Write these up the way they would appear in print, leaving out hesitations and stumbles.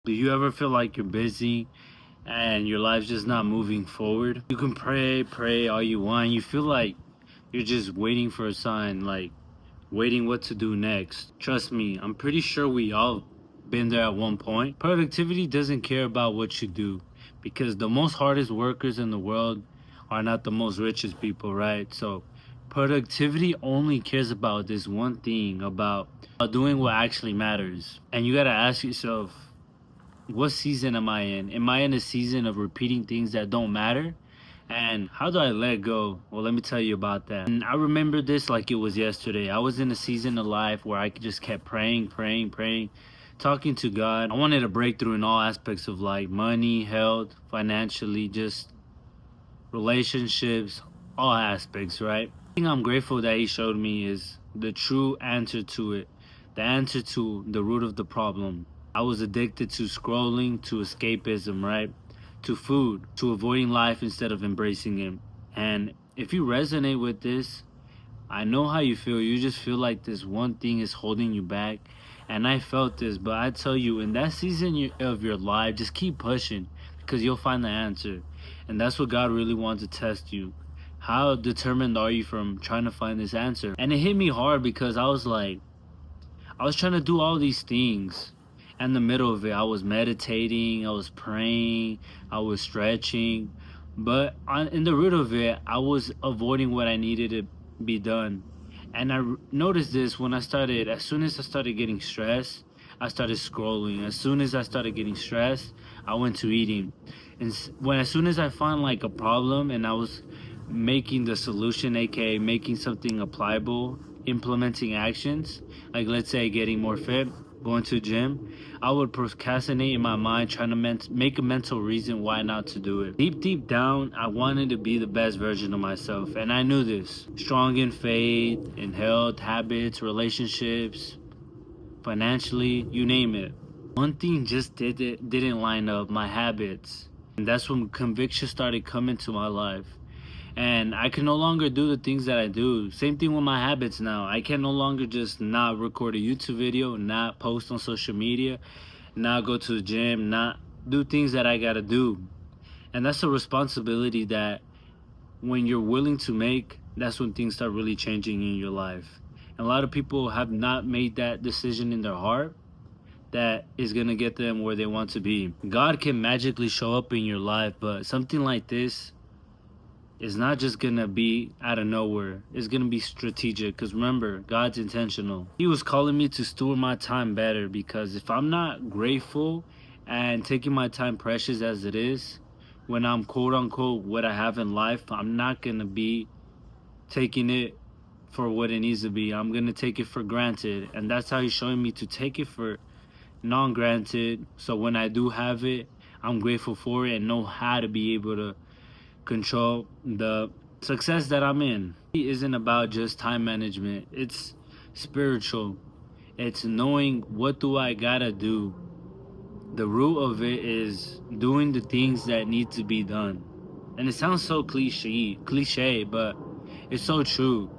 Do you ever feel like you're busy and your life's just not moving forward? You can pray all you want. You feel like you're just waiting for a sign, like waiting what to do next. Trust me, I'm pretty sure we all been there at one point. Productivity doesn't care about what you do because the most hardest workers in the world are not the most richest people, right? So productivity only cares about this one thing, about doing what actually matters. And you got to ask yourself, what season am I in? Am I in a season of repeating things that don't matter? And how do I let go? Well, let me tell you about that. And I remember this like it was yesterday. I was in a season of life where I just kept praying, talking to God. I wanted a breakthrough in all aspects of life: money, health, financially, just relationships, all aspects, right? The thing I'm grateful that He showed me is the true answer to it, the answer to the root of the problem. I was addicted to scrolling, to escapism, right? To food, to avoiding life instead of embracing it. And if you resonate with this, I know how you feel. You just feel like this one thing is holding you back. And I felt this, but I tell you, in that season of your life, just keep pushing because you'll find the answer. And that's what God really wants to test you. How determined are you from trying to find this answer? And it hit me hard because I was like, I was trying to do all these things. In the middle of it, I was meditating, I was praying, I was stretching. But in the root of it, I was avoiding what I needed to be done. And noticed this when as soon as I started getting stressed, I started scrolling. As soon as I started getting stressed, I went to eating. And as soon as I found like a problem and I was making the solution, aka making something applicable, implementing actions, like let's say getting more fit, going to the gym, I would procrastinate in my mind trying to make a mental reason why not to do it. Deep down, I wanted to be the best version of myself, and I knew this. Strong in faith, in health, habits, relationships, financially, you name it. One thing just didn't line up: my habits. And that's when conviction started coming to my life. And I can no longer do the things that I do. Same thing with my habits now. I can no longer just not record a YouTube video, not post on social media, not go to the gym, not do things that I gotta do. And that's a responsibility that when you're willing to make, that's when things start really changing in your life. And a lot of people have not made that decision in their heart that is gonna get them where they want to be. God can magically show up in your life, but something like this is not just gonna be out of nowhere. It's gonna be strategic because remember, God's intentional. He was calling me to steward my time better because if I'm not grateful and taking my time precious as it is, when I'm quote unquote what I have in life, I'm not gonna be taking it for what it needs to be. I'm gonna take it for granted. And that's how He's showing me to take it for non granted. So when I do have it, I'm grateful for it and know how to be able to control the success that I'm in. It isn't about just time management. It's spiritual. It's knowing what do I gotta do. The root of it is doing the things that need to be done. And it sounds so cliche, but it's so true.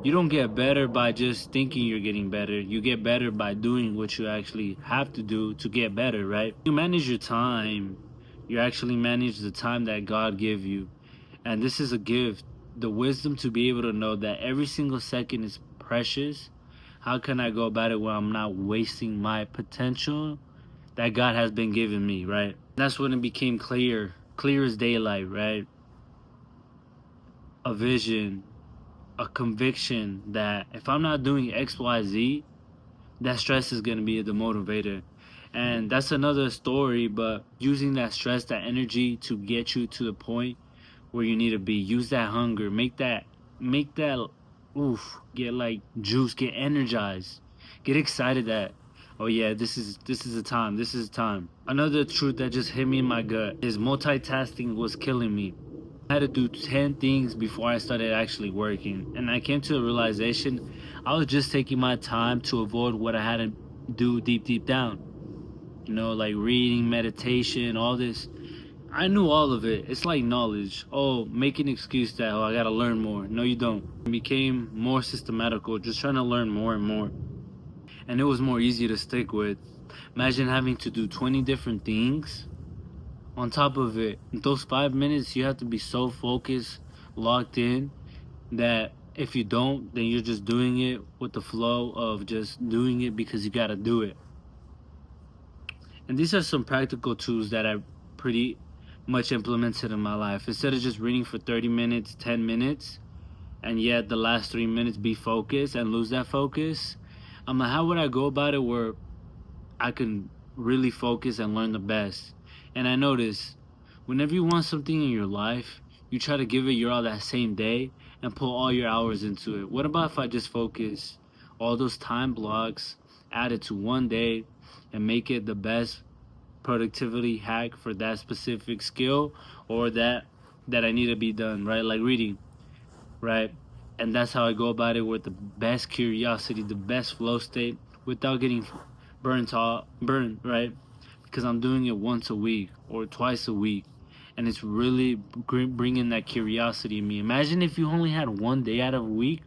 You don't get better by just thinking you're getting better. You get better by doing what you actually have to do to get better, right? You manage your time. You actually manage the time that God gave you. And this is a gift, the wisdom to be able to know that every single second is precious. How can I go about it when I'm not wasting my potential that God has been giving me, right? That's when it became clear as daylight, right? A vision, a conviction that if I'm not doing X, Y, Z, that stress is going to be the motivator. And that's another story, but using that stress, that energy to get you to the point where you need to be. Use that hunger. Make that get like juice, get energized. Get excited that oh yeah, this is the time. This is the time. Another truth that just hit me in my gut is multitasking was killing me. I had to do 10 things before I started actually working. And I came to a realization I was just taking my time to avoid what I had to do deep down. You know, like reading, meditation, all this. I knew all of it. It's like knowledge. Oh, make an excuse that, oh, I gotta learn more. No, you don't. It became more systematical, just trying to learn more and more. And it was more easy to stick with. Imagine having to do 20 different things. On top of it, in those 5 minutes, you have to be so focused, locked in, that if you don't, then you're just doing it with the flow of just doing it because you gotta do it. And these are some practical tools that I pretty much implemented in my life. Instead of just reading for 30 minutes, 10 minutes, and yet the last 3 minutes be focused and lose that focus, I'm like, how would I go about it where I can really focus and learn the best? And I notice whenever you want something in your life, you try to give it your all that same day and put all your hours into it. What about if I just focus all those time blocks, add it to one day, and make it the best productivity hack for that specific skill or that I need to be done, right? Like reading, right? And that's how I go about it, with the best curiosity, the best flow state, without getting burned, right? Because I'm doing it once a week or twice a week, and it's really bringing that curiosity in me. Imagine if you only had one day out of a week,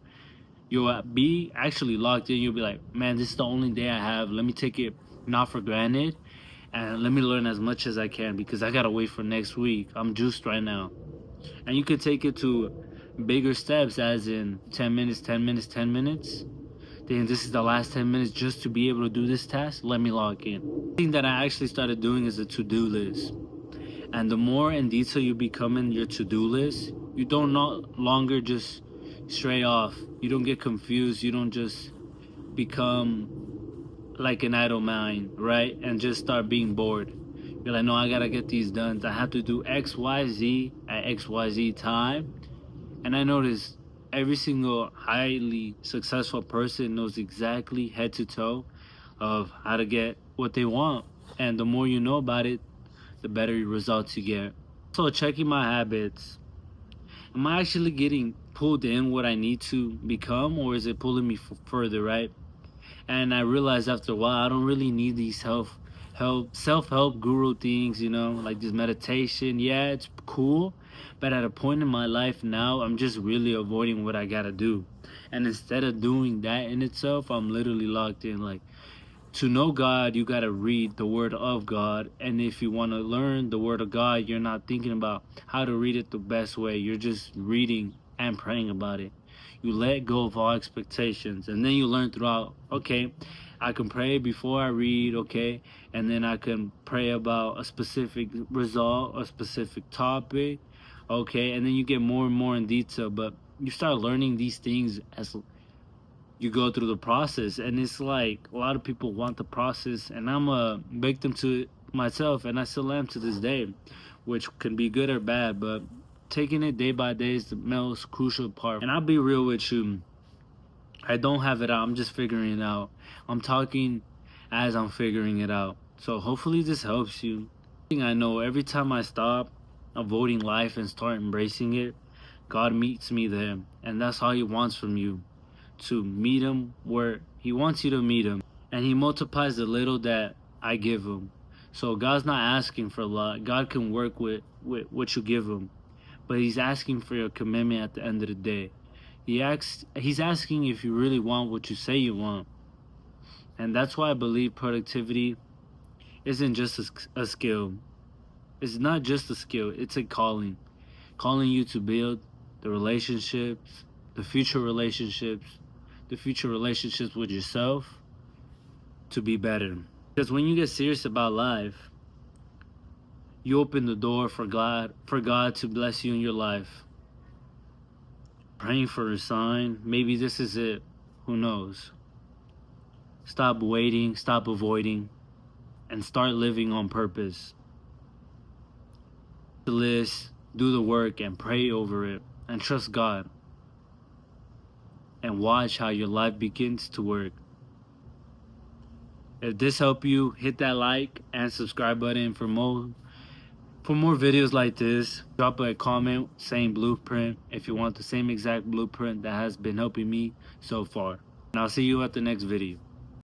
you'll be actually locked in. You'll be like, man, this is the only day I have. Let me take it not for granted, and let me learn as much as I can, because I gotta wait for next week. I'm juiced right now. And you could take it to bigger steps, as in 10 minutes, 10 minutes, 10 minutes. Then this is the last 10 minutes just to be able to do this task. Let me log in. The thing that I actually started doing is a to-do list. And the more in detail you become in your to-do list, you don't no longer just stray off. You don't get confused. You don't just become like an idle mind, right? And just start being bored. You're like, no, I gotta get these done. I have to do X, Y, Z at X, Y, Z time. And I noticed every single highly successful person knows exactly head to toe of how to get what they want. And the more you know about it, the better results you get. So checking my habits. Am I actually getting pulled in what I need to become, or is it pulling me further, right? And I realized after a while, I don't really need these self-help guru things, like this meditation. Yeah, it's cool, but at a point in my life now, I'm just really avoiding what I gotta do. And instead of doing that in itself, I'm literally locked in. Like, to know God, you gotta read the word of God. And if you want to learn the word of God, you're not thinking about how to read it the best way. You're just reading and praying about it. You let go of all expectations, and then you learn throughout. Okay, I can pray before I read, okay, and then I can pray about a specific result, a specific topic, okay, and then you get more and more in detail. But you start learning these things as you go through the process, and it's like a lot of people want the process, and I'm a victim to it myself, and I still am to this day, which can be good or bad, but taking it day by day is the most crucial part. And I'll be real with you, I don't have it out. I'm just figuring it out. I'm talking as I'm figuring it out. So hopefully this helps you. I know every time I stop avoiding life and start embracing it, God meets me there. And that's all He wants from you, to meet Him where He wants you to meet Him. And He multiplies the little that I give Him. So God's not asking for a lot. God can work with what you give Him. But He's asking for your commitment at the end of the day. He's asking if you really want what you say you want. And that's why I believe productivity isn't just a skill. It's not just a skill, it's a calling. Calling you to build the relationships, the future relationships with yourself, to be better. Because when you get serious about life, you open the door for God to bless you in your life. Praying for a sign. Maybe this is it. Who knows? Stop waiting, stop avoiding, and start living on purpose. The list, do the work, and pray over it, and trust God. And watch how your life begins to work. If this helped you, hit that like and subscribe button for more videos like this. Drop a comment saying blueprint if you want the same exact blueprint that has been helping me so far. And I'll see you at the next video.